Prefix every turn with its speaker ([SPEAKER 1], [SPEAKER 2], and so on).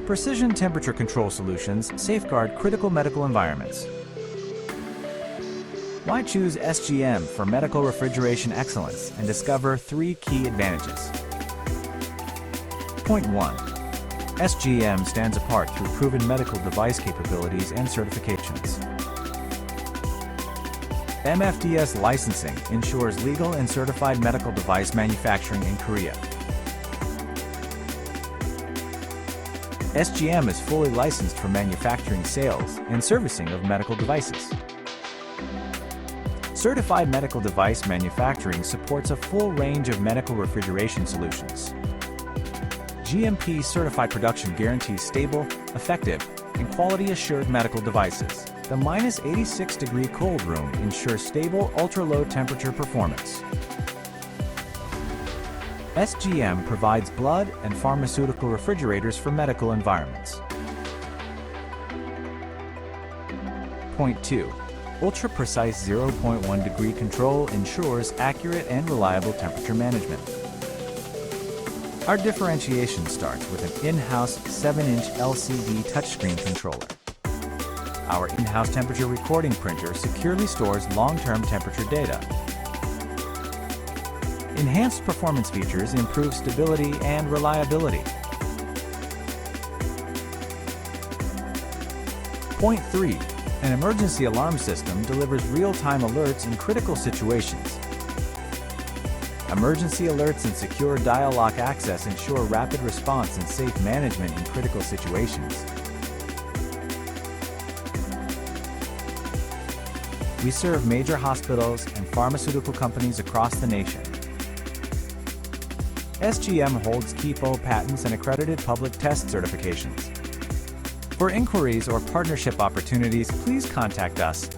[SPEAKER 1] Precision temperature control solutions safeguard critical medical environments. Why choose SGM for medical refrigeration excellence and discover 3 key advantages? Point 1. SGM stands apart through proven medical device capabilities and certifications. MFDS licensing ensures legal and certified medical device manufacturing in Korea. SGM is fully licensed for manufacturing, sales, and servicing of medical devices. Certified medical device manufacturing supports a full range of medical refrigeration solutions. GMP certified production guarantees stable, effective, and quality-assured medical devices. The -86-degree cold room ensures stable, ultra-low temperature performance. SGM provides blood and pharmaceutical refrigerators for medical environments. Point 2. Ultra-precise 0.1-degree control ensures accurate and reliable temperature management. Our differentiation starts with an in-house 7-inch LCD touchscreen controller. Our in-house temperature recording printer securely stores long-term temperature data. Enhanced performance features improve stability and reliability. Point 3. An emergency alarm system delivers real-time alerts in critical situations. Emergency alerts and secure dial-lock access ensure rapid response and safe management in critical situations. We serve major hospitals and pharmaceutical companies across the nation. SGM holds KEPO patents and accredited public test certifications. For inquiries or partnership opportunities, please contact us